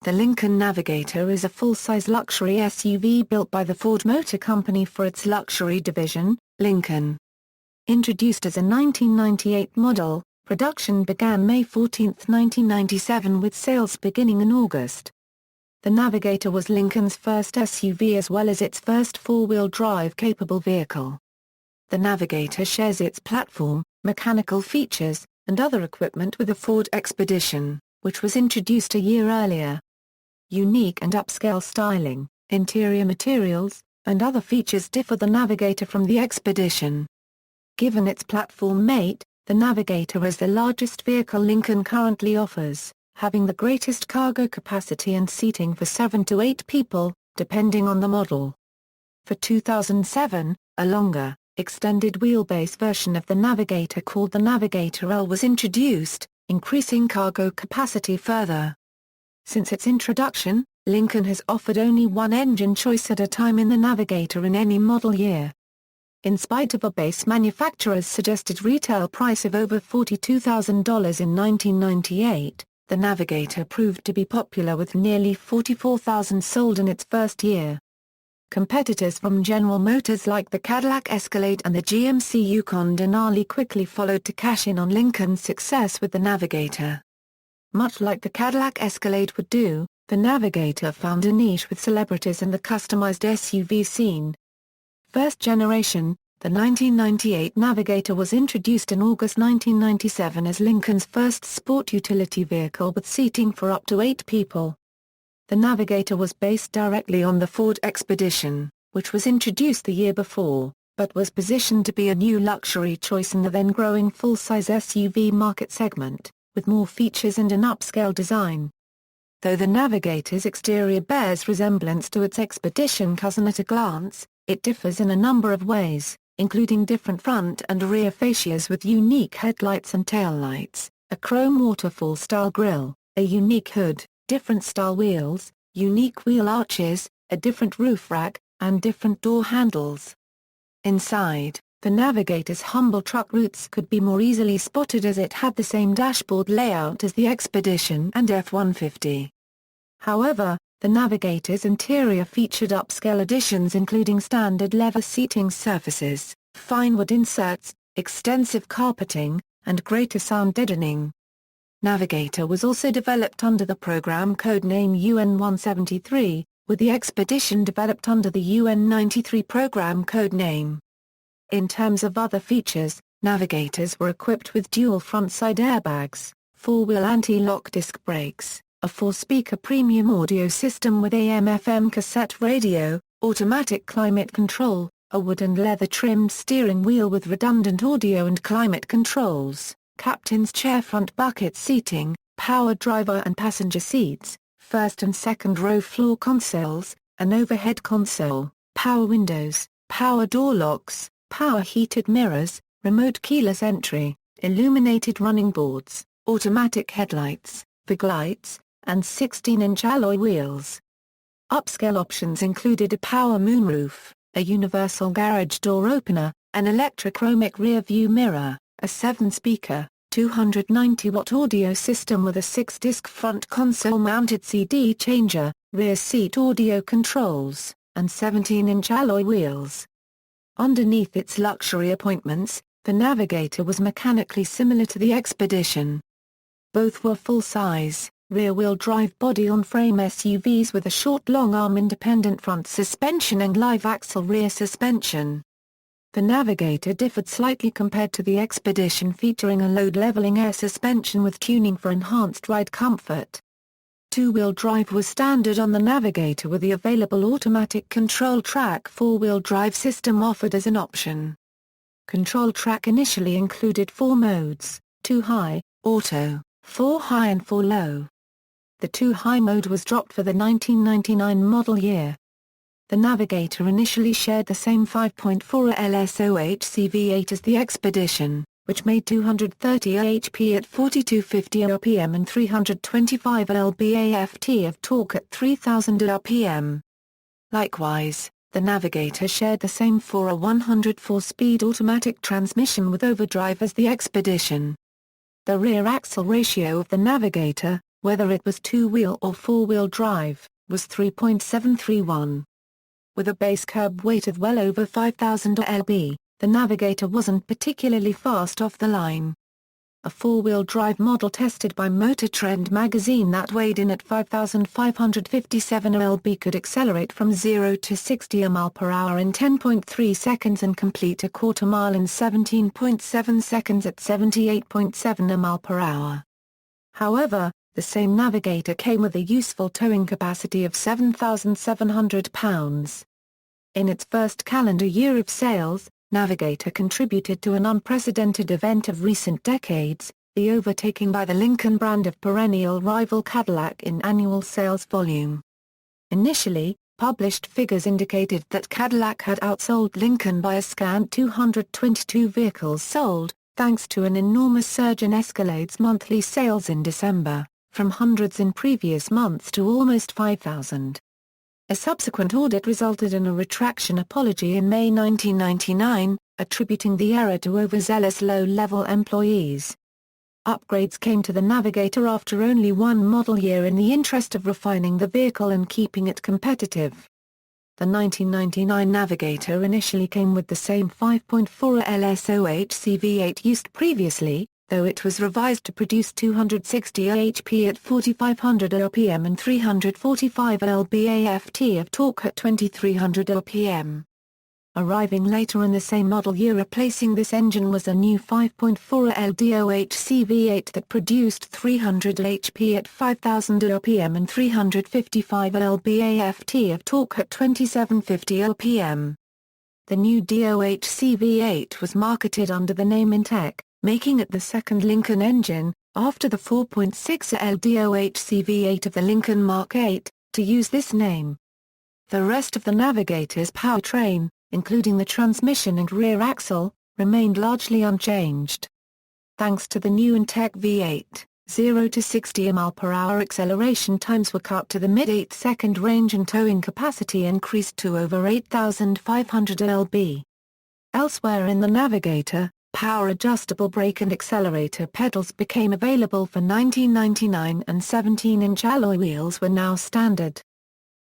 The Lincoln Navigator is a full-size luxury SUV built by the Ford Motor Company for its luxury division, Lincoln. Introduced as a 1998 model, production began May 14, 1997 with sales beginning in August. The Navigator was Lincoln's first SUV as well as its first four-wheel drive capable vehicle. The Navigator shares its platform, mechanical features, and other equipment with the Ford Expedition, which was introduced a year earlier. Unique and upscale styling, interior materials, and other features differ the Navigator from the Expedition. Given its platform weight, the Navigator is the largest vehicle Lincoln currently offers, having the greatest cargo capacity and seating for 7 to 8 people, depending on the model. For 2007, a longer, extended wheelbase version of the Navigator called the Navigator L was introduced, increasing cargo capacity further. Since its introduction, Lincoln has offered only one engine choice at a time in the Navigator in any model year. In spite of a base manufacturer's suggested retail price of over $42,000 in 1998, the Navigator proved to be popular with nearly 44,000 sold in its first year. Competitors from General Motors like the Cadillac Escalade and the GMC Yukon Denali quickly followed to cash in on Lincoln's success with the Navigator. Much like the Cadillac Escalade would do, the Navigator found a niche with celebrities and the customized SUV scene. First generation, the 1998 Navigator was introduced in August 1997 as Lincoln's first sport utility vehicle with seating for up to 8 people. The Navigator was based directly on the Ford Expedition, which was introduced the year before, but was positioned to be a new luxury choice in the then-growing full-size SUV market segment, with more features and an upscale design. Though the Navigator's exterior bears resemblance to its Expedition cousin at a glance, it differs in a number of ways, including different front and rear fascias with unique headlights and taillights, a chrome waterfall-style grille, a unique hood, different style wheels, unique wheel arches, a different roof rack, and different door handles. Inside, the Navigator's humble truck roots could be more easily spotted as it had the same dashboard layout as the Expedition and F-150. However, the Navigator's interior featured upscale additions including standard leather seating surfaces, fine wood inserts, extensive carpeting, and greater sound deadening. Navigator was also developed under the program code name UN-173, with the Expedition developed under the UN-93 program code name. In terms of other features, Navigators were equipped with dual front-side airbags, four-wheel anti-lock disc brakes, a 4-speaker premium audio system with AM/FM cassette radio, automatic climate control, a wood and leather-trimmed steering wheel with redundant audio and climate controls, captain's chair front bucket seating, power driver and passenger seats, first and second row floor consoles, an overhead console, power windows, power door locks, power heated mirrors, remote keyless entry, illuminated running boards, automatic headlights, fog lights, and 16-inch alloy wheels. Upscale options included a power moonroof, a universal garage door opener, an electrochromic rear-view mirror, a 7-speaker, 290-watt audio system with a 6-disc front console-mounted CD changer, rear seat audio controls, and 17-inch alloy wheels. Underneath its luxury appointments, the Navigator was mechanically similar to the Expedition. Both were full-size, rear-wheel drive body-on-frame SUVs with a short long-arm independent front suspension and live-axle rear suspension. The Navigator differed slightly compared to the Expedition, featuring a load-leveling air suspension with tuning for enhanced ride comfort. Two-wheel drive was standard on the Navigator with the available automatic control track four-wheel drive system offered as an option. Control track initially included 4 modes, 2 high, auto, 4 high and 4 low. The 2 high mode was dropped for the 1999 model year. The Navigator initially shared the same 5.4 LSOHC V8 as the Expedition, which made 230 HP at 4250 rpm and 325 lb-ft of torque at 3000 rpm. Likewise, the Navigator shared the same 104-speed automatic transmission with overdrive as the Expedition. The rear axle ratio of the Navigator, whether it was two-wheel or four-wheel drive, was 3.731. With a base curb weight of well over 5,000 lb, the Navigator wasn't particularly fast off the line. A four-wheel drive model tested by Motor Trend magazine that weighed in at 5,557 lb could accelerate from 0 to 60 mph in 10.3 seconds and complete a quarter mile in 17.7 seconds at 78.7 mph. However, the same Navigator came with a useful towing capacity of 7,700 pounds. In its first calendar year of sales, Navigator contributed to an unprecedented event of recent decades, the overtaking by the Lincoln brand of perennial rival Cadillac in annual sales volume. Initially, published figures indicated that Cadillac had outsold Lincoln by a scant 222 vehicles sold, thanks to an enormous surge in Escalade's monthly sales in December, from hundreds in previous months to almost 5,000. A subsequent audit resulted in a retraction apology in May 1999, attributing the error to overzealous low-level employees. Upgrades came to the Navigator after only one model year in the interest of refining the vehicle and keeping it competitive. The 1999 Navigator initially came with the same 5.4 LSOHC V8 used previously, though it was revised to produce 260 HP at 4,500 rpm and 345 lb-ft of torque at 2,300 rpm. Arriving later in the same model year replacing this engine was a new 5.4 LDOHC V8 that produced 300 HP at 5,000 rpm and 355 lb-ft of torque at 2,750 rpm. The new DOHC V8 was marketed under the name Intech, making it the second Lincoln engine, after the 4.6 LDOHC V8 of the Lincoln Mark 8, to use this name. The rest of the Navigator's powertrain, including the transmission and rear axle, remained largely unchanged. Thanks to the new Intech V8, 0 to 60 mph acceleration times were cut to the mid-8-second range and towing capacity increased to over 8,500 lb. Elsewhere in the Navigator, power-adjustable brake and accelerator pedals became available for $19.99 and 17-inch alloy wheels were now standard.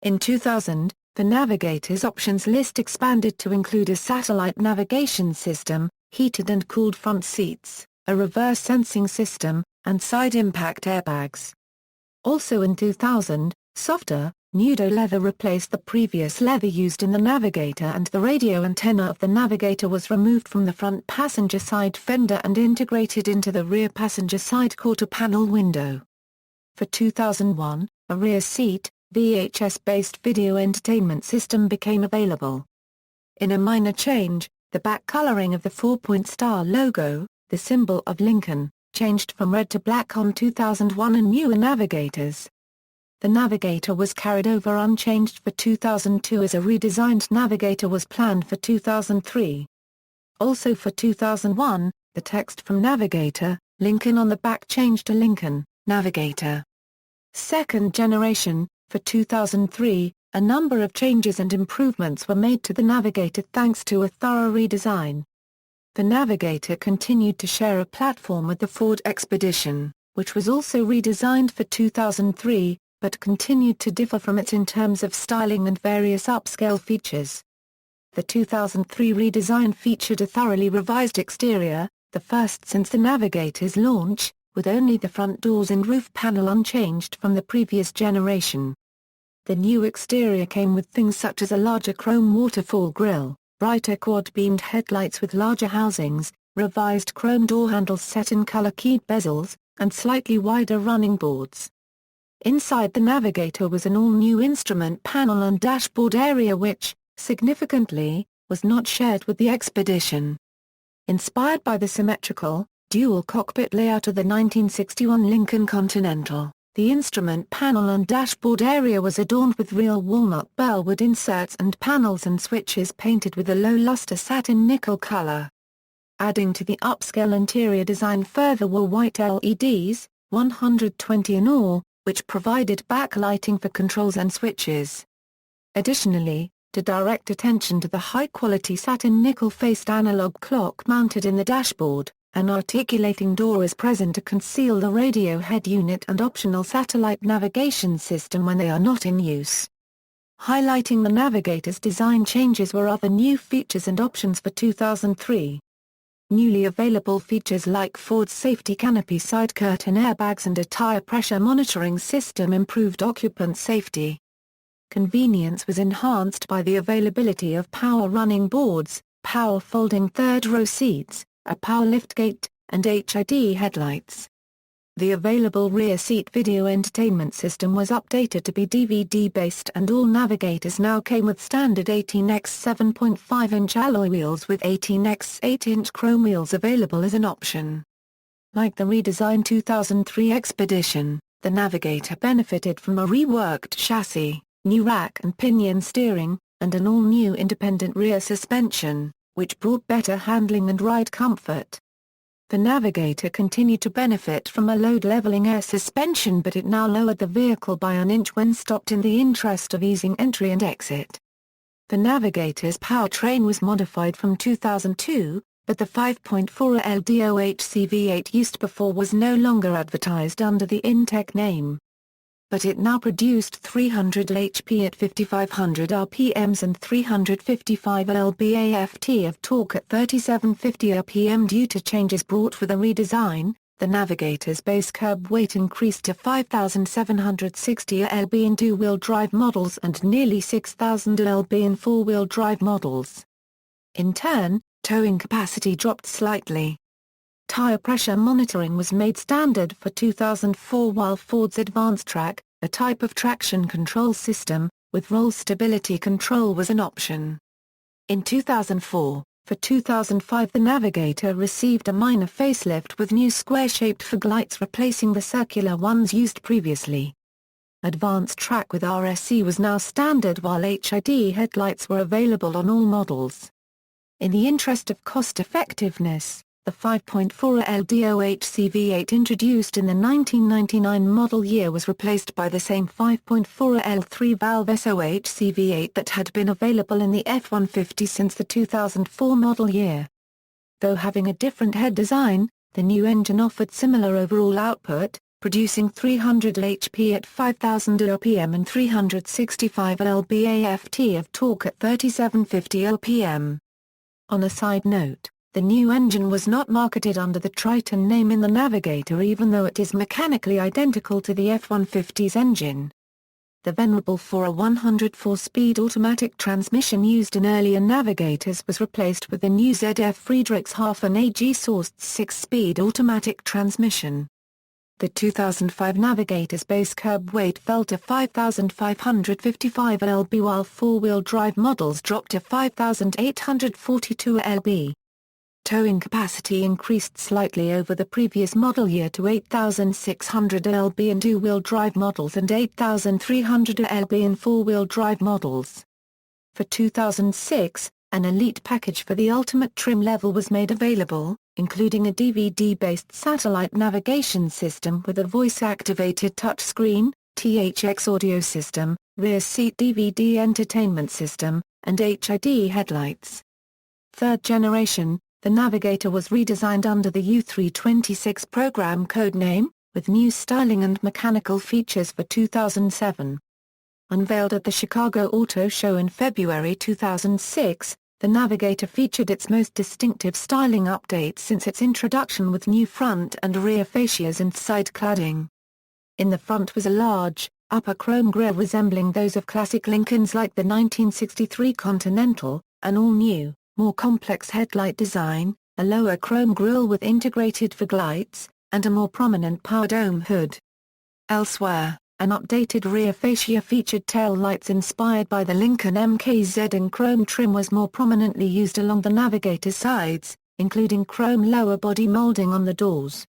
In 2000, the Navigator's options list expanded to include a satellite navigation system, heated and cooled front seats, a reverse sensing system, and side impact airbags. Also in 2000, softer, Nudo leather replaced the previous leather used in the Navigator and the radio antenna of the Navigator was removed from the front passenger side fender and integrated into the rear passenger side quarter panel window. For 2001, a rear seat, VHS-based video entertainment system became available. In a minor change, the back coloring of the 4-point star logo, the symbol of Lincoln, changed from red to black on 2001 and newer Navigators. The Navigator was carried over unchanged for 2002 as a redesigned Navigator was planned for 2003. Also for 2001, the text from Navigator, Lincoln on the back changed to Lincoln, Navigator. Second generation, for 2003, a number of changes and improvements were made to the Navigator thanks to a thorough redesign. The Navigator continued to share a platform with the Ford Expedition, which was also redesigned for 2003, but continued to differ from it in terms of styling and various upscale features. The 2003 redesign featured a thoroughly revised exterior, the first since the Navigator's launch, with only the front doors and roof panel unchanged from the previous generation. The new exterior came with things such as a larger chrome waterfall grille, brighter quad-beamed headlights with larger housings, revised chrome door handles set in color-keyed bezels, and slightly wider running boards. Inside the Navigator was an all-new instrument panel and dashboard area which, significantly, was not shared with the Expedition. Inspired by the symmetrical, dual cockpit layout of the 1961 Lincoln Continental, the instrument panel and dashboard area was adorned with real walnut bellwood inserts and panels and switches painted with a low-luster satin nickel color. Adding to the upscale interior design further were white LEDs, 120 in all, which provided backlighting for controls and switches. Additionally, to direct attention to the high-quality satin nickel-faced analog clock mounted in the dashboard, An articulating door is present to conceal the radio head unit and optional satellite navigation system when they are not in use. Highlighting the Navigator's design changes were other new features and options for 2003. Newly available features like Ford's safety canopy side curtain airbags and a tire pressure monitoring system improved occupant safety. Convenience was enhanced by the availability of power running boards, power folding third-row seats, a power liftgate, and HID headlights. The available rear seat video entertainment system was updated to be DVD-based, and all Navigators now came with standard 18x 7.5-inch alloy wheels with 18x 8-inch chrome wheels available as an option. Like the redesigned 2003 Expedition, the Navigator benefited from a reworked chassis, new rack and pinion steering, and an all-new independent rear suspension, which brought better handling and ride comfort. The Navigator continued to benefit from a load-leveling air suspension, but it now lowered the vehicle by an inch when stopped in the interest of easing entry and exit. The Navigator's powertrain was modified from 2002, but the 5.4 LDOHC V8 used before was no longer advertised under the Intech name. But it now produced 300 HP at 5500 RPMs and 355 lb-ft of torque at 3750 RPM. Due to changes brought with the redesign, the Navigator's base curb weight increased to 5,760 lb in two-wheel drive models and nearly 6,000 lb in four-wheel drive models. In turn, towing capacity dropped slightly. Tire pressure monitoring was made standard for 2004, while Ford's Advanced Track, a type of traction control system, with roll stability control, was an option. In 2004, for 2005 the Navigator received a minor facelift with new square-shaped fog lights replacing the circular ones used previously. Advanced Track with RSC was now standard, while HID headlights were available on all models. In the interest of cost-effectiveness, the 5.4 LDOHC V8 introduced in the 1999 model year was replaced by the same 5.4 L3-valve SOHC V8 that had been available in the F-150 since the 2004 model year. Though having a different head design, the new engine offered similar overall output, producing 300 HP at 5,000 RPM and 365 lb-ft of torque at 3750 RPM. On a side note, the new engine was not marketed under the Triton name in the Navigator, even though it is mechanically identical to the F-150's engine. The venerable 104-speed automatic transmission used in earlier Navigators was replaced with the new ZF Friedrichshafen AG-sourced 6-speed automatic transmission. The 2005 Navigator's base curb weight fell to 5,555 lb, while four-wheel drive models dropped to 5,842 lb. Towing capacity increased slightly over the previous model year to 8,600 lb in two-wheel drive models and 8,300 lb in four-wheel drive models. For 2006, an Elite package for the ultimate trim level was made available, including a DVD-based satellite navigation system with a voice-activated touchscreen, THX audio system, rear seat DVD entertainment system, and HID headlights. Third generation, the Navigator was redesigned under the U326 program code name, with new styling and mechanical features for 2007. Unveiled at the Chicago Auto Show in February 2006, the Navigator featured its most distinctive styling updates since its introduction, with new front and rear fascias and side cladding. In the front was a large, upper chrome grille resembling those of classic Lincolns like the 1963 Continental, an all-new, more complex headlight design, a lower chrome grille with integrated fog lights, and a more prominent power dome hood. Elsewhere, an updated rear fascia featured tail lights inspired by the Lincoln MKZ, and chrome trim was more prominently used along the Navigator's sides, including chrome lower body molding on the doors.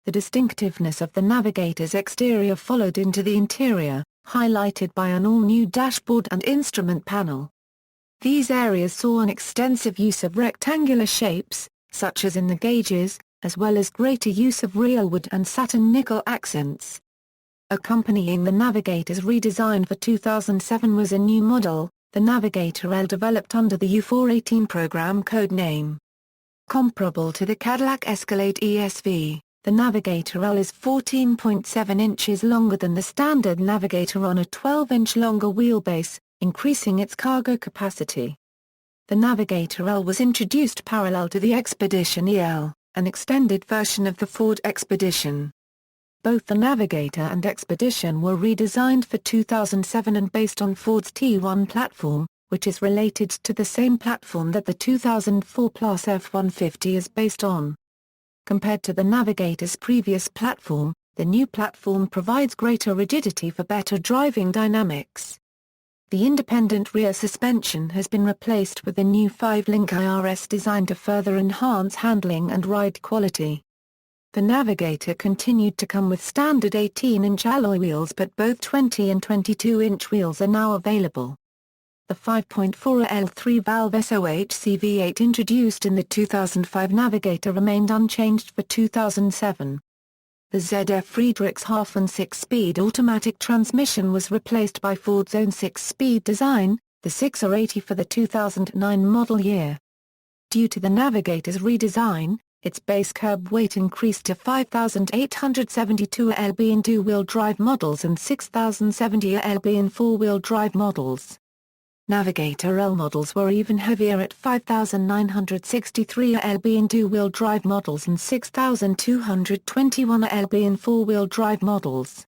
The distinctiveness of the Navigator's exterior followed into the interior, highlighted by an all-new dashboard and instrument panel. These areas saw an extensive use of rectangular shapes, such as in the gauges, as well as greater use of real wood and satin nickel accents. Accompanying the Navigator's redesign for 2007 was a new model, the Navigator L, developed under the U418 program code name. Comparable to the Cadillac Escalade ESV, the Navigator L is 14.7 inches longer than the standard Navigator on a 12-inch longer wheelbase, increasing its cargo capacity. The Navigator L was introduced parallel to the Expedition EL, an extended version of the Ford Expedition. Both the Navigator and Expedition were redesigned for 2007 and based on Ford's T1 platform, which is related to the same platform that the 2004 Plus F-150 is based on. Compared to the Navigator's previous platform, the new platform provides greater rigidity for better driving dynamics. The independent rear suspension has been replaced with a new 5-link IRS designed to further enhance handling and ride quality. The Navigator continued to come with standard 18-inch alloy wheels, but both 20 and 22-inch wheels are now available. The 5.4 L3-valve SOHC V8 introduced in the 2005 Navigator remained unchanged for 2007. The ZF Friedrichshafen 6-speed automatic transmission was replaced by Ford's own 6-speed design, the 6R80 for the 2009 model year. Due to the Navigator's redesign, its base curb weight increased to 5,872 lb in two-wheel drive models and 6,070 lb in four-wheel drive models. Navigator L models were even heavier at 5,963 lb in two-wheel drive models and 6,221 lb in four-wheel drive models.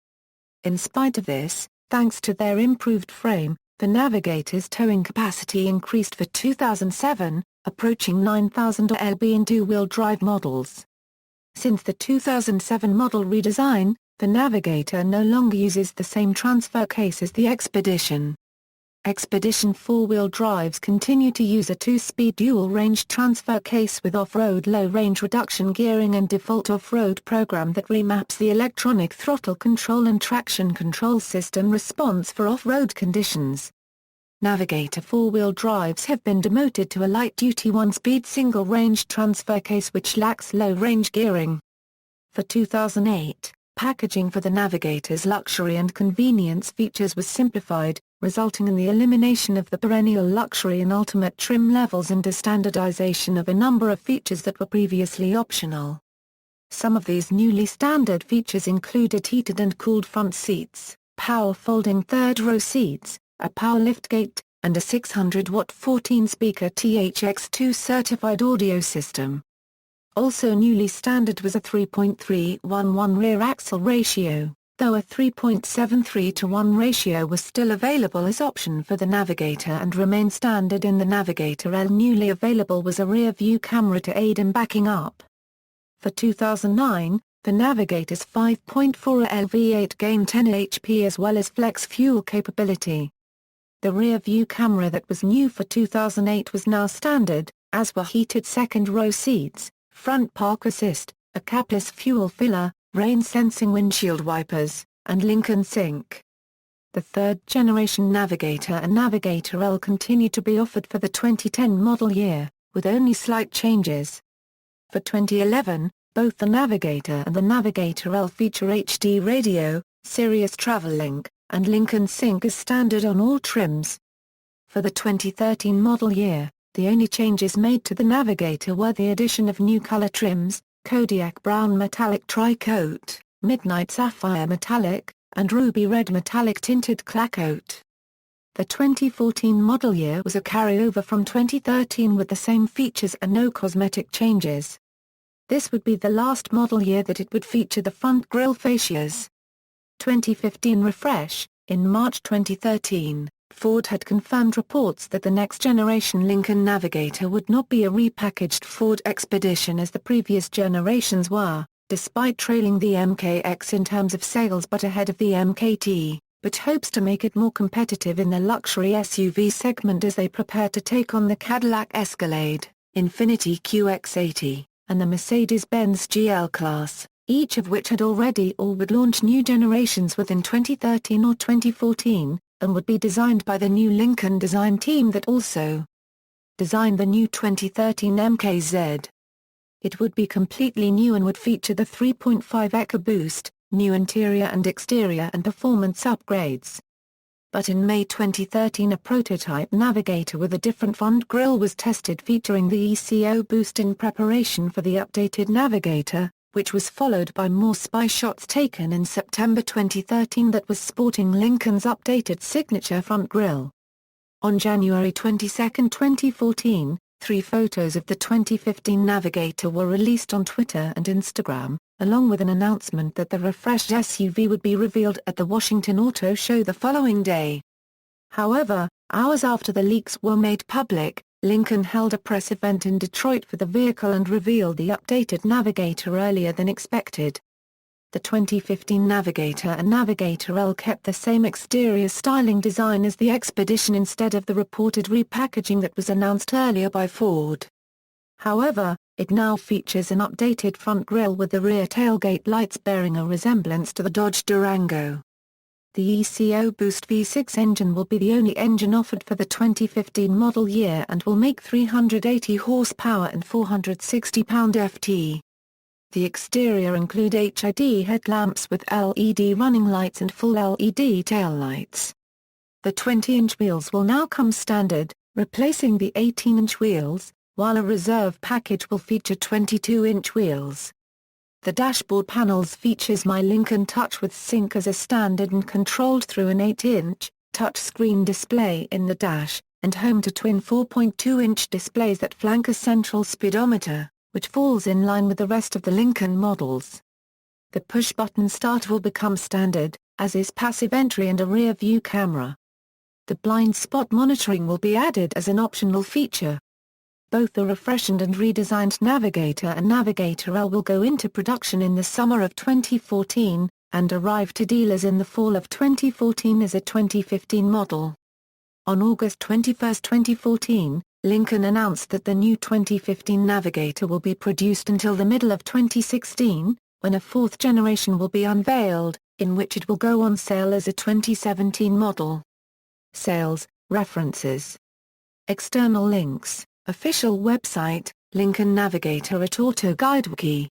In spite of this, thanks to their improved frame, the Navigator's towing capacity increased for 2007, approaching 9,000 lb in two-wheel drive models. Since the 2007 model redesign, the Navigator no longer uses the same transfer case as the Expedition. Expedition four-wheel drives continue to use a two-speed dual-range transfer case with off-road low-range reduction gearing and default off-road program that remaps the electronic throttle control and traction control system response for off-road conditions. Navigator four-wheel drives have been demoted to a light-duty one-speed single-range transfer case which lacks low-range gearing. For 2008, packaging for the Navigator's luxury and convenience features was simplified, resulting in the elimination of the perennial luxury and ultimate trim levels and a standardization of a number of features that were previously optional. Some of these newly standard features included heated and cooled front seats, power folding third-row seats, a power liftgate, and a 600-watt 14-speaker THX2 certified audio system. Also newly standard was a 3.311 rear axle ratio, though a 3.73:1 ratio was still available as option for the Navigator and remained standard in the Navigator L. Newly available was a rear-view camera to aid in backing up. For 2009, the Navigator's 5.4 L V8 gained 10 HP as well as flex fuel capability. The rear-view camera that was new for 2008 was now standard, as were heated second-row seats, front park assist, a capless fuel filler, rain-sensing windshield wipers, and Lincoln Sync. The third-generation Navigator and Navigator L continue to be offered for the 2010 model year, with only slight changes. For 2011, both the Navigator and the Navigator L feature HD radio, Sirius Travel Link, and Lincoln Sync as standard on all trims. For the 2013 model year, the only changes made to the Navigator were the addition of new color trims, Kodiak Brown Metallic Tri-Coat, Midnight Sapphire Metallic, and Ruby Red Metallic Tinted Clacoat. The 2014 model year was a carryover from 2013 with the same features and no cosmetic changes. This would be the last model year that it would feature the front grille fascias. 2015 refresh. In March 2013, Ford had confirmed reports that the next-generation Lincoln Navigator would not be a repackaged Ford Expedition as the previous generations were, despite trailing the MKX in terms of sales but ahead of the MKT, but hopes to make it more competitive in the luxury SUV segment as they prepare to take on the Cadillac Escalade, Infiniti QX80, and the Mercedes-Benz GL Class, each of which had already or would launch new generations within 2013 or 2014, and would be designed by the new Lincoln design team that also designed the new 2013 MKZ. It would be completely new and would feature the 3.5 EcoBoost, new interior and exterior and performance upgrades. but in May 2013 a prototype Navigator with a different front grille was tested featuring the ECO boost in preparation for the updated Navigator, which was followed by more spy shots taken in September 2013 that was sporting Lincoln's updated signature front grille. On January 22, 2014, 3 photos of the 2015 Navigator were released on Twitter and Instagram, along with an announcement that the refreshed SUV would be revealed at the Washington Auto Show the following day. However, hours after the leaks were made public, Lincoln held a press event in Detroit for the vehicle and revealed the updated Navigator earlier than expected. The 2015 Navigator and Navigator L kept the same exterior styling design as the Expedition instead of the reported repackaging that was announced earlier by Ford. However, it now features an updated front grille with the rear tailgate lights bearing a resemblance to the Dodge Durango. The ECO Boost V6 engine will be the only engine offered for the 2015 model year and will make 380 horsepower and 460 pound-ft. The exterior include HID headlamps with LED running lights and full LED taillights. The 20-inch wheels will now come standard, replacing the 18-inch wheels, while a reserve package will feature 22-inch wheels. The dashboard panels features My Lincoln Touch with Sync as a standard and controlled through an 8-inch, touchscreen display in the dash, and home to twin 4.2-inch displays that flank a central speedometer, which falls in line with the rest of the Lincoln models. The push-button start will become standard, as is passive entry and a rear-view camera. The blind spot monitoring will be added as an optional feature. Both the refreshed and redesigned Navigator and Navigator L will go into production in the summer of 2014, and arrive to dealers in the fall of 2014 as a 2015 model. On August 21, 2014, Lincoln announced that the new 2015 Navigator will be produced until the middle of 2016, when a fourth generation will be unveiled, in which it will go on sale as a 2017 model. Sales, references. External links, official website, Lincoln Navigator at Auto Guide Wiki.